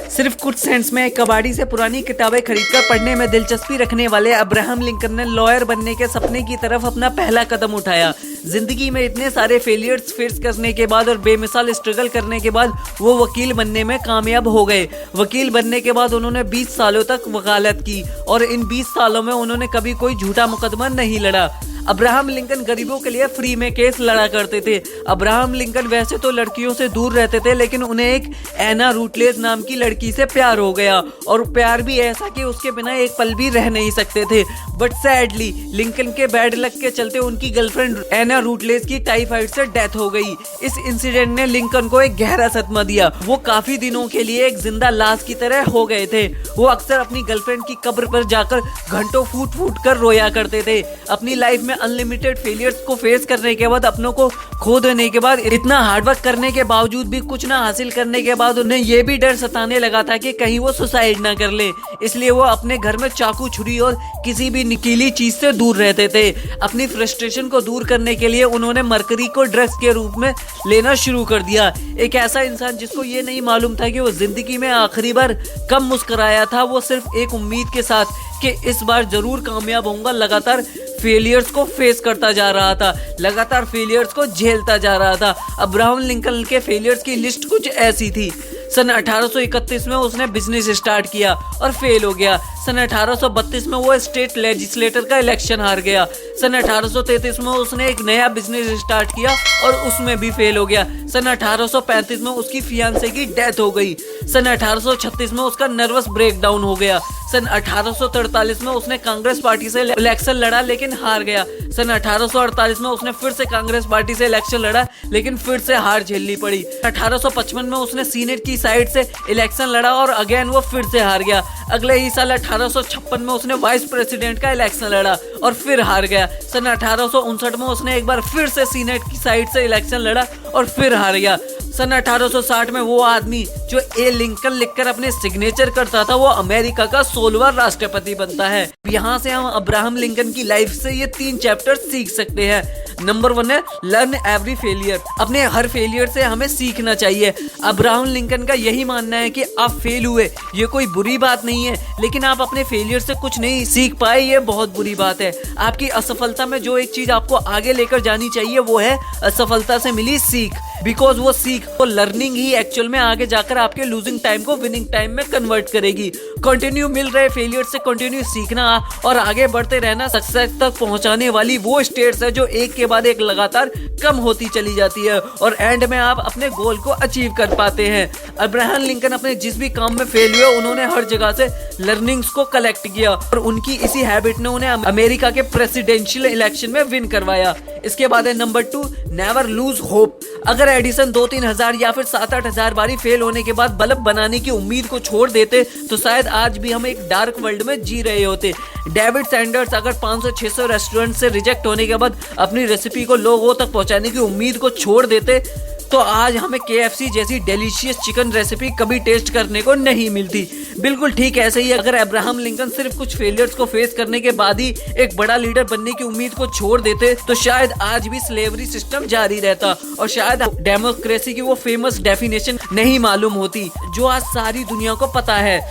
सिर्फ कुछ सेंट्स में एक कबाड़ी से पुरानी किताबें खरीदकर पढ़ने में दिलचस्पी रखने वाले अब्राहम लिंकन ने लॉयर बनने के सपने की तरफ अपना पहला कदम उठाया। जिंदगी में इतने सारे फेलियर्स फेस करने के बाद और बेमिसाल स्ट्रगल करने के बाद वो वकील बनने में कामयाब हो गए। वकील बनने के बाद उन्होंने 20 सालों तक वकालत की और इन 20 सालों में उन्होंने कभी कोई झूठा मुकदमा नहीं लड़ा। अब्राहम लिंकन गरीबों के लिए फ्री में केस लड़ा करते थे। अब्राहम लिंकन वैसे तो लड़कियों से दूर रहते थे, लेकिन उन्हें एक एना रूटलेज नाम की लड़की से प्यार हो गया और प्यार भी ऐसा कि उसके बिना एक पल भी रह नहीं सकते थे। बट सैडली लिंकन के बैड लक के चलते उनकी गर्लफ्रेंड एना रूटलेज की टाइफाइड से डेथ हो गई। इस इंसिडेंट ने लिंकन को एक गहरा सदमा दिया। वो काफी दिनों के लिए एक जिंदा लाश की तरह हो गए थे। वो अक्सर अपनी गर्लफ्रेंड की कब्र पर जाकर घंटों फूट फूट कर रोया करते थे। अपनी लाइफ में अनलिमिटेड फेलियर्स को फेस करने के बाद, अपनों को खो देने के बाद, इतना हार्डवर्क करने के बावजूद भी कुछ ना हासिल करने के बाद उन्हें ये भी डर सताने लगा था कि कहीं वो सुसाइड ना कर ले। इसलिए वो अपने घर में चाकू, छुरी और किसी भी नुकीली चीज से दूर रहते थे। अपनी फ्रस्ट्रेशन को दूर करने के लिए उन्होंने मरकरी को ड्रग्स के रूप में लेना शुरू कर दिया। एक ऐसा इंसान जिसको ये नहीं मालूम था कि वो जिंदगी में आखिरी बार कब मुस्कुराया था, वो सिर्फ एक उम्मीद के साथ कि इस बार जरूर कामयाब होऊंगा, लगातार फेलियर्स को फेस करता जा रहा था, लगातार फेलियर्स को झेलता जा रहा था। अब्राहम लिंकन के फेलियर्स की लिस्ट कुछ ऐसी थी। सन 1831 में उसने बिजनेस स्टार्ट किया और फेल हो गया। सन 1832 में वो स्टेट लेजिस्लेटर का इलेक्शन हार गया। सन 1833 में उसने एक नया बिजनेस स्टार्ट किया और उसमें भी फेल हो गया। सन 1835 में उसकी फियांसे की डेथ हो गई। सन 1836 में उसका नर्वस ब्रेकडाउन हो गया। सन 1843 में उसने कांग्रेस पार्टी से इलेक्शन लड़ा लेकिन हार गया। सन 1848 में उसने फिर से कांग्रेस पार्टी से इलेक्शन लड़ा लेकिन फिर से हार झेलनी पड़ी। 1855 में उसने सीनेट की साइड से इलेक्शन लड़ा और अगेन वो फिर से हार गया। अगले ही साल 1856 में उसने वाइस प्रेसिडेंट का इलेक्शन लड़ा और फिर हार गया। सन 1859 में उसने एक बार फिर से सीनेट की साइड से इलेक्शन लड़ा और फिर हार गया। सन 1860 में वो आदमी जो ए लिंकन लिखकर अपने सिग्नेचर करता था, वो अमेरिका का 16वां राष्ट्रपति बनता है। यहाँ से हम अब्राहम लिंकन की लाइफ से ये 3 चैप्टर सीख सकते हैं। नंबर 1 है लर्न एवरी फेलियर। अपने हर फेलियर से हमें सीखना चाहिए। अब्राहम लिंकन का यही मानना है कि आप फेल हुए ये कोई बुरी बात नहीं है, लेकिन आप अपने फेलियर से कुछ नहीं सीख पाए ये बहुत बुरी बात है। आपकी असफलता में जो एक चीज आपको आगे लेकर जानी चाहिए वो है असफलता से मिली सीख। बिकॉज वो सीख, वो लर्निंग ही एक्चुअल में आगे जाकर आपके लूजिंग टाइम को विनिंग टाइम में कन्वर्ट करेगी। कंटिन्यू मिल रहे फेलियर से कंटिन्यू सीखना और आगे बढ़ते रहना सक्सेस तक पहुंचाने वाली वो स्टेट्स है जो एक के बाद एक लगातार कम होती चली जाती है और एंड में आप अपने गोल को अचीव कर पाते हैं। अब्राहम लिंकन अपने जिस भी काम में फेल हुए उन्होंने हर जगह से लर्निंग्स को कलेक्ट किया और उनकी इसी हैबिट ने उन्हें अमेरिका के प्रेसिडेंशियल इलेक्शन में विन करवाया। इसके बाद है नंबर 2 नेवर लूज होप। अगर एडिसन 2-3 हजार या फिर 7-8 हजार बारी फेल होने के बाद बल्ब बनाने की उम्मीद को छोड़ देते तो शायद आज भी हम एक डार्क वर्ल्ड में जी रहे होते। डेविड सैंडर्स अगर 500-600 रेस्टोरेंट से रिजेक्ट होने के बाद अपनी रेसिपी को लोगों तक पहुंचाने की उम्मीद को छोड़ देते तो आज हमें KFC जैसी डिलीशियस चिकन रेसिपी कभी टेस्ट करने को नहीं मिलती। बिल्कुल ठीक ऐसे ही अगर अब्राहम लिंकन सिर्फ कुछ फेलियर्स को फेस करने के बाद ही एक बड़ा लीडर बनने की उम्मीद को छोड़ देते तो शायद आज भी स्लेवरी सिस्टम जारी रहता और शायद डेमोक्रेसी की वो फेमस डेफिनेशन नहीं मालूम होती जो आज सारी दुनिया को पता है।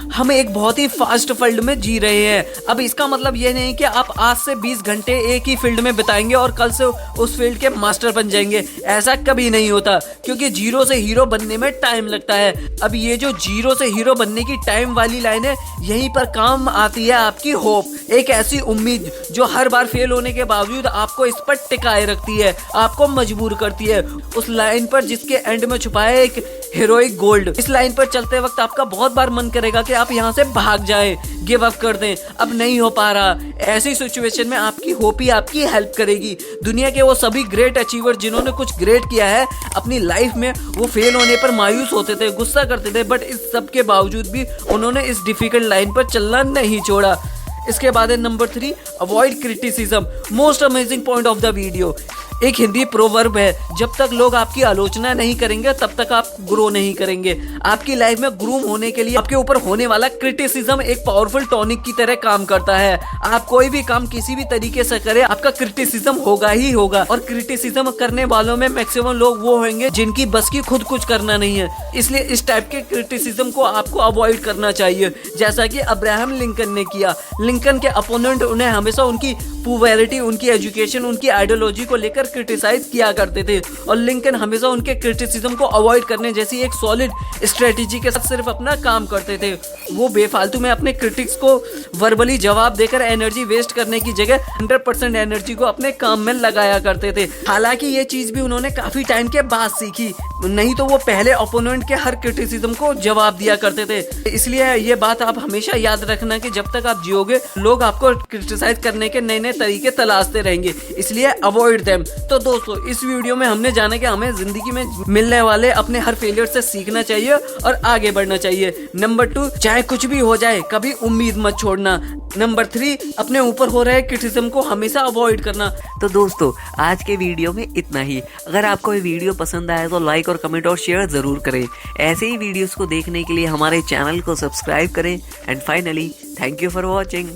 हम एक बहुत ही फास्ट फील्ड में जी रहे हैं। अब इसका मतलब ये नहीं कि आप आज से 20 घंटे एक ही फील्ड में बिताएंगे और कल से उस फील्ड के मास्टर बन जाएंगे। ऐसा कभी नहीं होता क्योंकि जीरो से हीरो बनने में टाइम लगता है। अब ये जो जीरो से हीरो बनने की टाइम वाली लाइन है, यहीं पर काम आती है आपकी होप। एक ऐसी उम्मीद जो हर बार फेल होने के बावजूद आपको इस पर टिकाए रखती है, आपको मजबूर करती है उस लाइन पर जिसके एंड में छुपा है एक हीरोइक गोल्ड। इस लाइन पर चलते वक्त आपका बहुत बार मन करेगा कि आप यहाँ से भाग जाएं, गिव अप कर दें, अब नहीं हो पा रहा। ऐसी सिचुएशन में आपकी होप ही आपकी हेल्प करेगी। दुनिया के वो सभी ग्रेट अचीवर जिन्होंने कुछ ग्रेट किया है अपनी लाइफ में, वो फेल होने पर मायूस होते थे, गुस्सा करते थे, बट इस सब के बावजूद भी उन्होंने इस डिफिकल्ट लाइन पर चलना नहीं छोड़ा। इसके बाद है number 3 avoid criticism. Most amazing point of the video. एक हिंदी प्रोवर्ब है, जब तक लोग आपकी आलोचना नहीं करेंगे तब तक आप ग्रो नहीं करेंगे। आपकी लाइफ में ग्रूम होने के लिए आपके ऊपर होने वाला क्रिटिसिज्म एक पावरफुल टॉनिक की तरह काम करता है। आप कोई भी काम किसी भी तरीके से करें, आपका क्रिटिसिज्म होगा ही होगा। और क्रिटिसिज्म करने वालों में मैक्सिमम लोग वो होंगे जिनकी बस की खुद कुछ करना नहीं है। इसलिए इस टाइप के क्रिटिसिज्म को आपको अवॉइड करना चाहिए, जैसा कि अब्राहम लिंकन ने किया। लिंकन के अपोनेंट उन्हें हमेशा उनकी पॉपुलैरिटी, उनकी एजुकेशन, उनकी आइडियोलॉजी को लेकर क्रिटिसाइज किया करते थे, और लिंकन हमेशा उनके क्रिटिसिज्म को अवॉइड करने जैसी एक सॉलिड स्ट्रेटेजी के साथ सिर्फ अपना काम करते थे। वो बेफालतू में अपने क्रिटिक्स को वर्बली जवाब देकर एनर्जी वेस्ट करने की जगह 100% एनर्जी को अपने काम में लगाया करते थे। हालांकि ये चीज भी उन्होंने काफी टाइम के बाद सीखी, नहीं तो वो पहले ओपोनेंट के हर क्रिटिसिज्म को जवाब दिया करते थे। इसलिए ये बात आप हमेशा याद रखना कि जब तक आप जियोगे, लोग आपको क्रिटिसाइज करने के नए नए तरीके तलाशते रहेंगे, इसलिए अवॉइड देम। तो दोस्तों, इस वीडियो में हमने जाना कि हमें जिंदगी में मिलने वाले अपने हर फेलियर से सीखना चाहिए और आगे बढ़ना चाहिए। नंबर 2, चाहे कुछ भी हो जाए कभी उम्मीद मत छोड़ना। नंबर 3, अपने ऊपर हो रहे क्रिटिसिज्म को हमेशा अवॉइड करना। तो दोस्तों, आज के वीडियो में इतना ही। अगर आपको ये वीडियो पसंद आया तो लाइक और कमेंट और शेयर जरूर करें। ऐसे ही वीडियोस को देखने के लिए हमारे चैनल को सब्सक्राइब करें। And finally, thank you for watching.